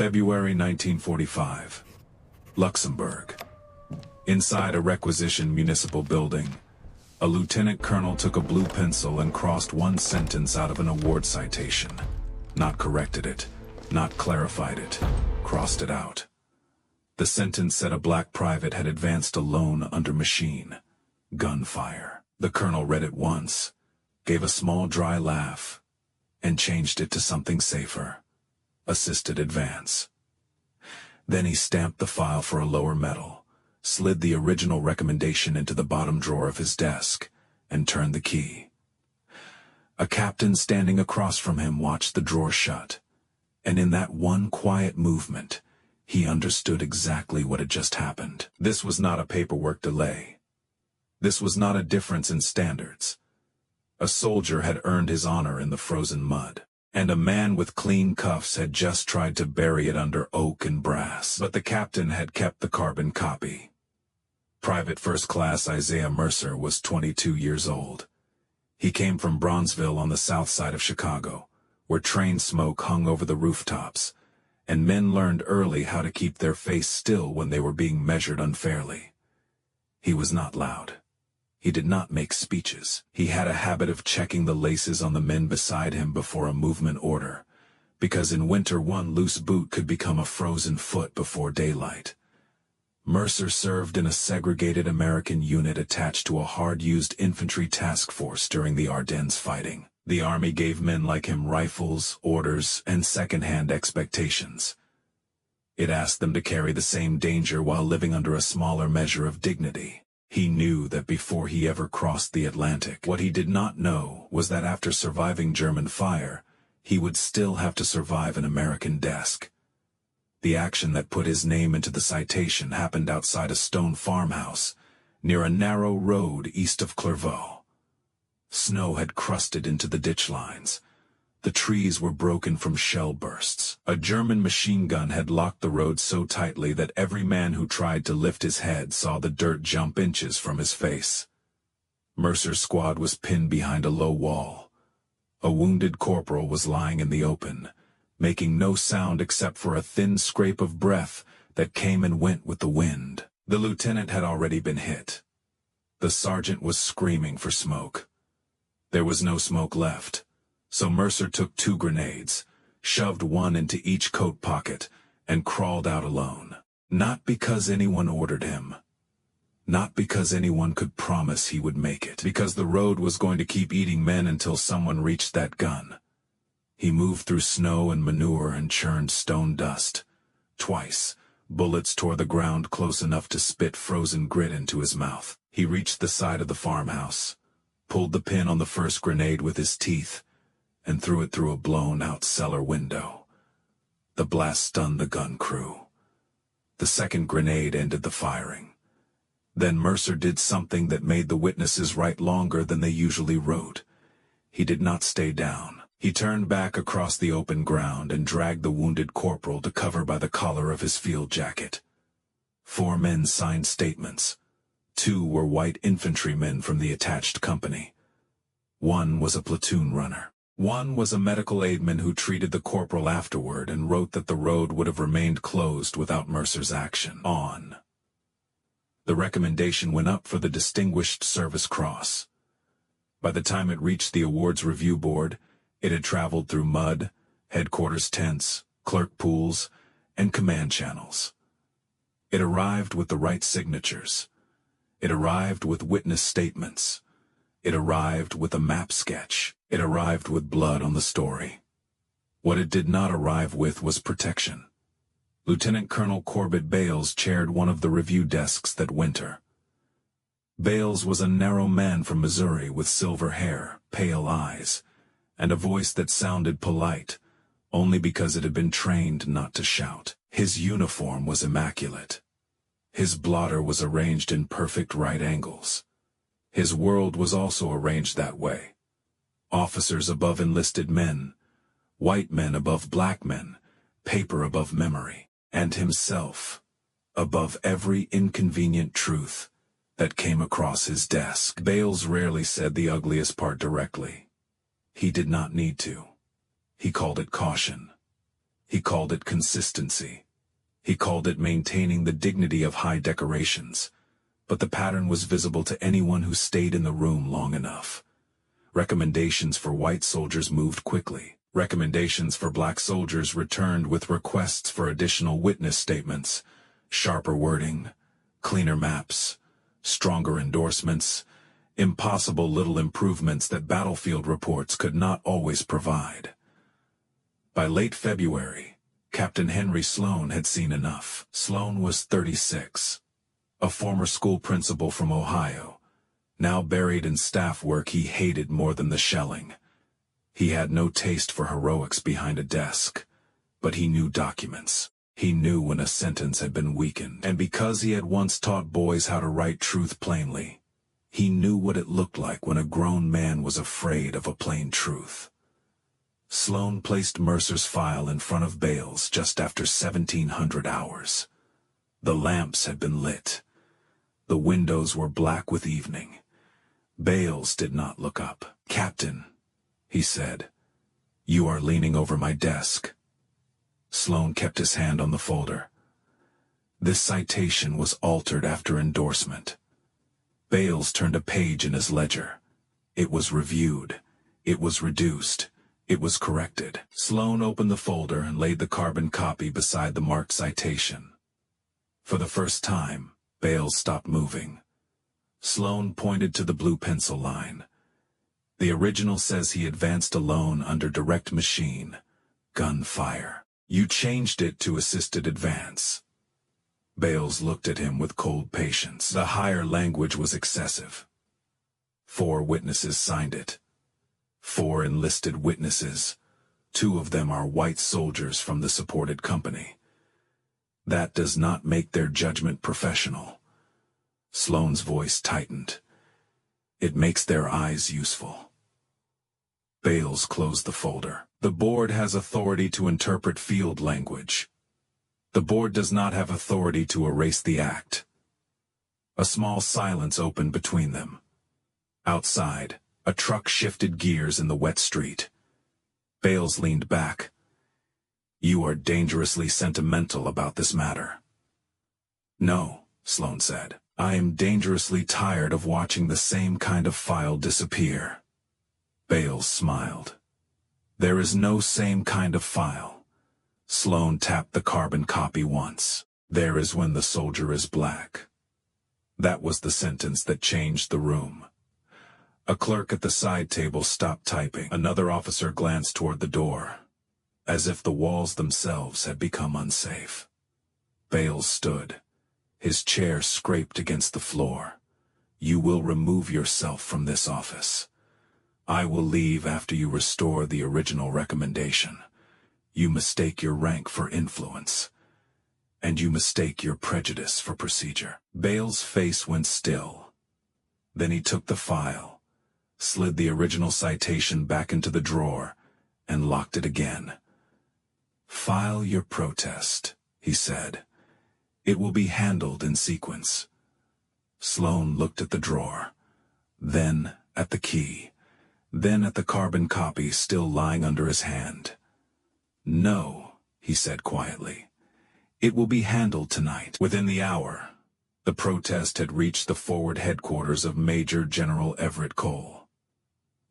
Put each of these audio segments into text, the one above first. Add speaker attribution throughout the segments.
Speaker 1: February 1945. Luxembourg. Inside a requisition municipal building, a lieutenant colonel took a blue pencil and crossed one sentence out of an award citation. Not corrected it, not clarified it, crossed it out. The sentence said a black private had advanced alone under machine gunfire. The colonel read it once, gave a small dry laugh, and changed it to something safer. Assisted advance. Then he stamped the file for a lower medal, slid the original recommendation into the bottom drawer of his desk, and turned the key. A captain standing across from him watched the drawer shut, and in that one quiet movement, he understood exactly what had just happened. This was not a paperwork delay. This was not a difference in standards. A soldier had earned his honor in the frozen mud, and a man with clean cuffs had just tried to bury it under oak and brass. But the captain had kept the carbon copy. Private First Class Isaiah Mercer was 22 years old. He came from Bronzeville on the south side of Chicago, where train smoke hung over the rooftops, and men learned early how to keep their face still when they were being measured unfairly. He was not loud. He did not make speeches. He had a habit of checking the laces on the men beside him before a movement order, because in winter one loose boot could become a frozen foot before daylight. Mercer served in a segregated American unit attached to a hard-used infantry task force during the Ardennes fighting. The Army gave men like him rifles, orders, and second-hand expectations. It asked them to carry the same danger while living under a smaller measure of dignity. He knew that before he ever crossed the Atlantic. What he did not know was that after surviving German fire, he would still have to survive an American desk. The action that put his name into the citation happened outside a stone farmhouse, near a narrow road east of Clairvaux. Snow had crusted into the ditch lines. The trees were broken from shell bursts. A German machine gun had locked the road so tightly that every man who tried to lift his head saw the dirt jump inches from his face. Mercer's squad was pinned behind a low wall. A wounded corporal was lying in the open, making no sound except for a thin scrape of breath that came and went with the wind. The lieutenant had already been hit. The sergeant was screaming for smoke. There was no smoke left. So Mercer took 2 grenades, shoved one into each coat pocket, and crawled out alone. Not because anyone ordered him. Not because anyone could promise he would make it. Because the road was going to keep eating men until someone reached that gun. He moved through snow and manure and churned stone dust. Twice, bullets tore the ground close enough to spit frozen grit into his mouth. He reached the side of the farmhouse, pulled the pin on the first grenade with his teeth, and threw it through a blown-out cellar window. The blast stunned the gun crew. The second grenade ended the firing. Then Mercer did something that made the witnesses write longer than they usually wrote. He did not stay down. He turned back across the open ground and dragged the wounded corporal to cover by the collar of his field jacket. 4 men signed statements. 2 were white infantrymen from the attached company. 1 was a platoon runner. 1 was a medical aidman who treated the corporal afterward and wrote that the road would have remained closed without Mercer's action. On. The recommendation went up for the Distinguished Service Cross. By the time it reached the awards review board, it had traveled through mud, headquarters tents, clerk pools, and command channels. It arrived with the right signatures. It arrived with witness statements. It arrived with a map sketch. It arrived with blood on the story. What it did not arrive with was protection. Lieutenant Colonel Corbett Bales chaired one of the review desks that winter. Bales was a narrow man from Missouri with silver hair, pale eyes, and a voice that sounded polite, only because it had been trained not to shout. His uniform was immaculate. His blotter was arranged in perfect right angles. His world was also arranged that way. Officers above enlisted men, white men above black men, paper above memory, and himself above every inconvenient truth that came across his desk. Bales rarely said the ugliest part directly. He did not need to. He called it caution. He called it consistency. He called it maintaining the dignity of high decorations. But the pattern was visible to anyone who stayed in the room long enough. Recommendations for white soldiers moved quickly. Recommendations for black soldiers returned with requests for additional witness statements, sharper wording, cleaner maps, stronger endorsements, impossible little improvements that battlefield reports could not always provide. By late February, Captain Henry Sloan had seen enough. Sloan was 36, a former school principal from Ohio, now buried in staff work he hated more than the shelling. He had no taste for heroics behind a desk, but he knew documents. He knew when a sentence had been weakened, and because he had once taught boys how to write truth plainly, he knew what it looked like when a grown man was afraid of a plain truth. Sloan placed Mercer's file in front of Bales just after 1700 hours. The lamps had been lit. The windows were black with evening. Bales did not look up. "Captain," he said, "you are leaning over my desk." Sloan kept his hand on the folder. This citation was altered after endorsement. Bales turned a page in his ledger. It was reviewed. It was reduced. It was corrected. Sloan opened the folder and laid the carbon copy beside the marked citation. For the first time, Bales stopped moving. Sloan pointed to the blue pencil line. "The original says he advanced alone under direct machine gun fire. You changed it to assisted advance." Bales looked at him with cold patience. The higher language was excessive. 4 witnesses signed it. 4 enlisted witnesses. 2 of them are white soldiers from the supported company. That does not make their judgment professional. Sloan's voice tightened. It makes their eyes useful. Bales closed the folder. "The board has authority to interpret field language. The board does not have authority to erase the act." A small silence opened between them. Outside, a truck shifted gears in the wet street. Bales leaned back. "You are dangerously sentimental about this matter." "No," Sloan said. "I am dangerously tired of watching the same kind of file disappear." Bales smiled. "There is no same kind of file." Sloan tapped the carbon copy once. "There is when the soldier is black." That was the sentence that changed the room. A clerk at the side table stopped typing. Another officer glanced toward the door, as if the walls themselves had become unsafe. Bales stood. His chair scraped against the floor. "You will remove yourself from this office. I will leave after you restore the original recommendation. You mistake your rank for influence, and you mistake your prejudice for procedure." Bales' face went still. Then he took the file, slid the original citation back into the drawer, and locked it again. "File your protest," he said. "It will be handled in sequence." Sloan looked at the drawer, then at the key, then at the carbon copy still lying under his hand. "No," he said quietly. "It will be handled tonight." Within the hour, the protest had reached the forward headquarters of Major General Everett Cole.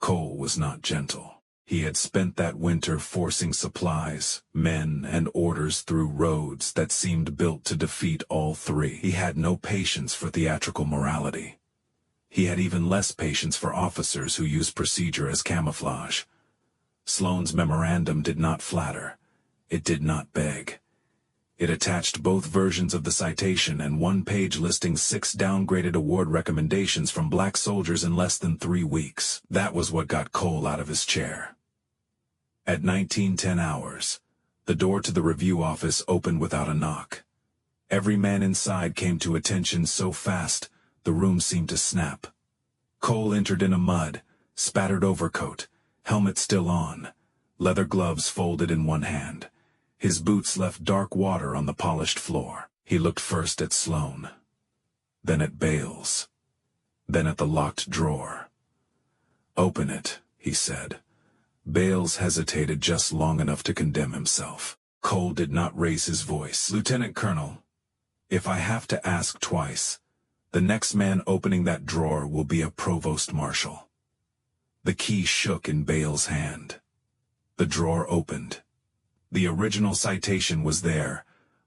Speaker 1: Cole was not gentle. He had spent that winter forcing supplies, men, and orders through roads that seemed built to defeat all 3. He had no patience for theatrical morality. He had even less patience for officers who used procedure as camouflage. Sloan's memorandum did not flatter. It did not beg. It attached both versions of the citation and 1 page listing 6 downgraded award recommendations from black soldiers in less than 3 weeks. That was what got Cole out of his chair. At 19:10 hours, the door to the review office opened without a knock. Every man inside came to attention so fast, the room seemed to snap. Cole entered in a mud, spattered overcoat, helmet still on, leather gloves folded in one hand. His boots left dark water on the polished floor. He looked first at Sloan, then at Bales, then at the locked drawer. "Open it," he said. Bales hesitated just long enough to condemn himself. Cole did not raise his voice. "Lieutenant Colonel, if I have to ask twice, the next man opening that drawer will be a provost marshal." The key shook in Bale's hand. The drawer opened. The original citation was there,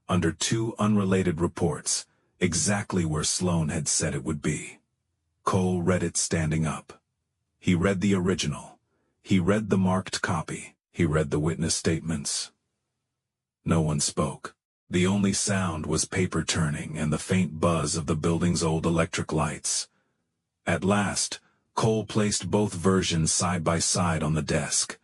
Speaker 1: under 2 unrelated reports, exactly where Sloan had said it would be. Cole read it standing up. He read the original. He read the marked copy. He read the witness statements. No one spoke. The only sound was paper turning and the faint buzz of the building's old electric lights. At last, Cole placed both versions side by side on the desk.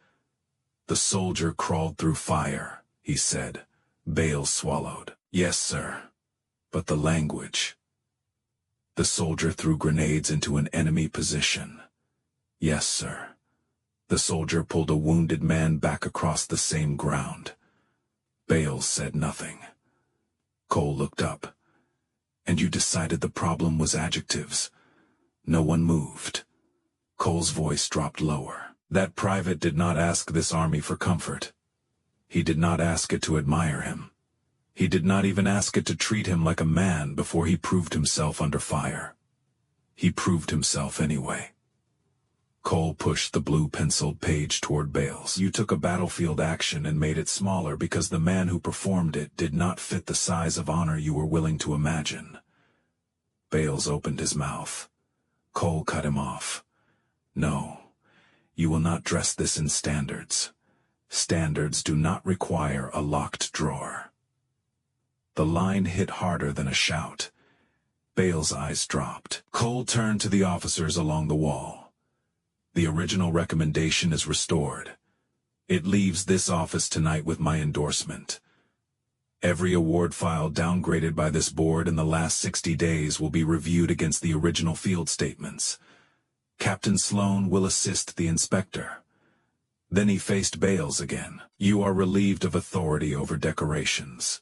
Speaker 1: "The soldier crawled through fire," he said. Bale swallowed. "Yes, sir. But the language." "The soldier threw grenades into an enemy position." "Yes, sir. The soldier pulled a wounded man back across the same ground." Bale said nothing. Cole looked up. "And you decided the problem was adjectives?" No one moved. Cole's voice dropped lower. "That private did not ask this army for comfort. He did not ask it to admire him. He did not even ask it to treat him like a man before he proved himself under fire. He proved himself anyway." Cole pushed the blue-penciled page toward Bale's. "You took a battlefield action and made it smaller because the man who performed it did not fit the size of honor you were willing to imagine." Bales opened his mouth. Cole cut him off. "No, you will not dress this in standards. Standards do not require a locked drawer." The line hit harder than a shout. Bale's eyes dropped. Cole turned to the officers along the wall. "The original recommendation is restored. It leaves this office tonight with my endorsement. Every award file downgraded by this board in the last 60 days will be reviewed against the original field statements. Captain Sloan will assist the inspector." Then he faced Bales again. "You are relieved of authority over decorations.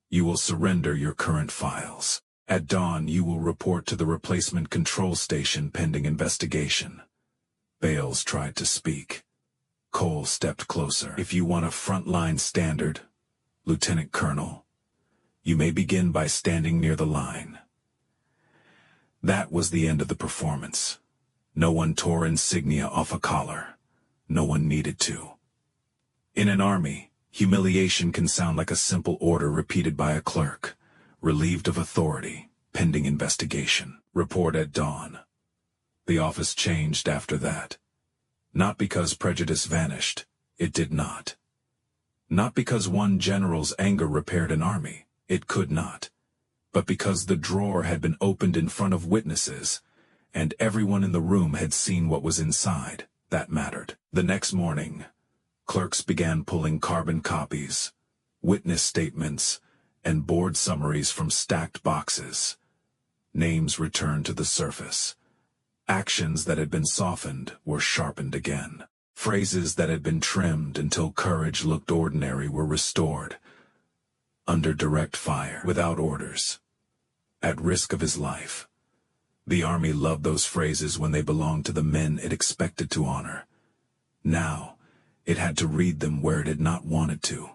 Speaker 1: You will surrender your current files. At dawn you will report to the replacement control station pending investigation." Bales tried to speak. Cole stepped closer. "If you want a frontline standard, Lieutenant Colonel, you may begin by standing near the line." That was the end of the performance. No one tore insignia off a collar. No one needed to. In an army, humiliation can sound like a simple order repeated by a clerk. "Relieved of authority, pending investigation. Report at dawn." The office changed after that. Not because prejudice vanished. It did not. Not because one general's anger repaired an army. It could not. But because the drawer had been opened in front of witnesses, and everyone in the room had seen what was inside. That mattered. The next morning, clerks began pulling carbon copies, witness statements, and board summaries from stacked boxes. Names returned to the surface. Actions that had been softened were sharpened again. Phrases that had been trimmed until courage looked ordinary were restored. Under direct fire, without orders, at risk of his life. The army loved those phrases when they belonged to the men it expected to honor. Now, it had to read them where it had not wanted to.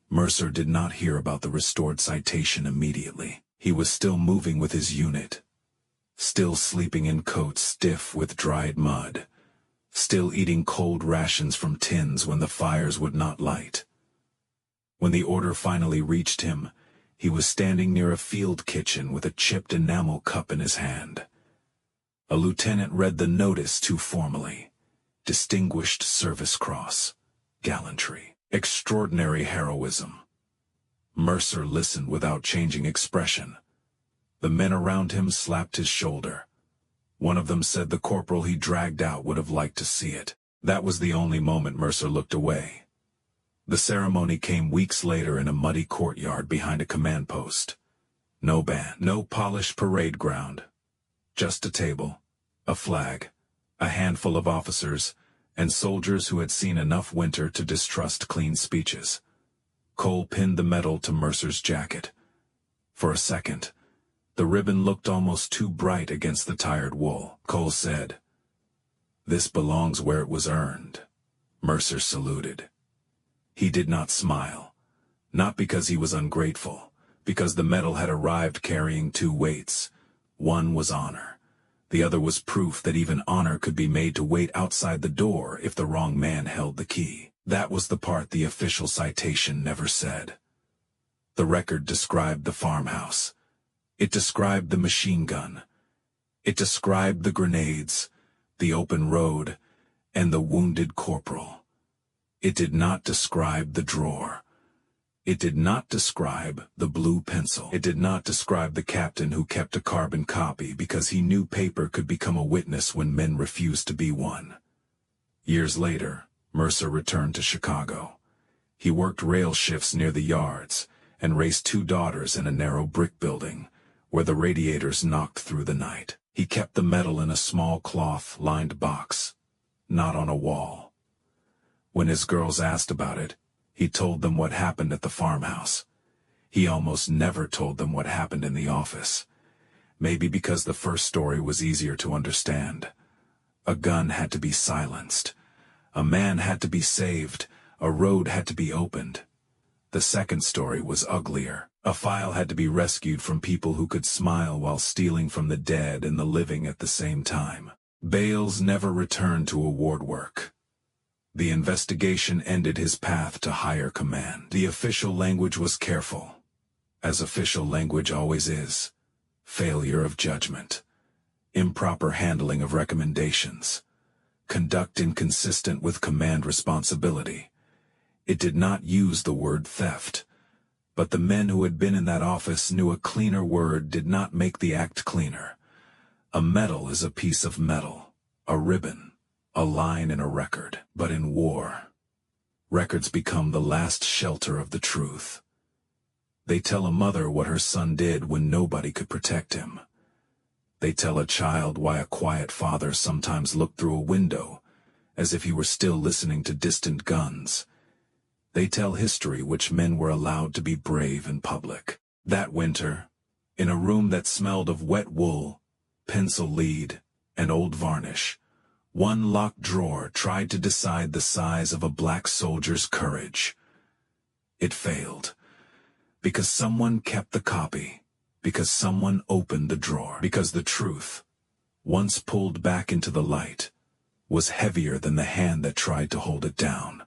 Speaker 1: Mercer did not hear about the restored citation immediately. He was still moving with his unit. Still sleeping in coats stiff with dried mud. Still eating cold rations from tins when the fires would not light. When the order finally reached him, he was standing near a field kitchen with a chipped enamel cup in his hand. A lieutenant read the notice too formally. Distinguished Service Cross. Gallantry. Extraordinary heroism. Mercer listened without changing expression. The men around him slapped his shoulder. One of them said the corporal he dragged out would have liked to see it. That was the only moment Mercer looked away. The ceremony came weeks later in a muddy courtyard behind a command post. No band, no polished parade ground. Just a table, a flag, a handful of officers, and soldiers who had seen enough winter to distrust clean speeches. Cole pinned the medal to Mercer's jacket. For a second, the ribbon looked almost too bright against the tired wool. Cole said, "This belongs where it was earned." Mercer saluted. He did not smile. Not because he was ungrateful, because the medal had arrived carrying two weights. One was honor. The other was proof that even honor could be made to wait outside the door if the wrong man held the key. That was the part the official citation never said. The record described the farmhouse. It described the machine gun. It described the grenades, the open road, and the wounded corporal. It did not describe the drawer. It did not describe the blue pencil. It did not describe the captain who kept a carbon copy because he knew paper could become a witness when men refused to be one. Years later, Mercer returned to Chicago. He worked rail shifts near the yards and raised two daughters in a narrow brick building where the radiators knocked through the night. He kept the medal in a small cloth-lined box, not on a wall. When his girls asked about it, he told them what happened at the farmhouse. He almost never told them what happened in the office. Maybe because the first story was easier to understand. A gun had to be silenced. A man had to be saved. A road had to be opened. The second story was uglier. A file had to be rescued from people who could smile while stealing from the dead and the living at the same time. Bales never returned to award work. The investigation ended his path to higher command. The official language was careful, as official language always is. Failure of judgment, improper handling of recommendations, conduct inconsistent with command responsibility. It did not use the word theft, but the men who had been in that office knew a cleaner word did not make the act cleaner. A medal is a piece of metal, a ribbon, a line in a record. But in war, records become the last shelter of the truth. They tell a mother what her son did when nobody could protect him. They tell a child why a quiet father sometimes looked through a window, as if he were still listening to distant guns. They tell history which men were allowed to be brave in public. That winter, in a room that smelled of wet wool, pencil lead, and old varnish, one locked drawer tried to decide the size of a black soldier's courage. It failed. Because someone kept the copy. Because someone opened the drawer. Because the truth, once pulled back into the light, was heavier than the hand that tried to hold it down.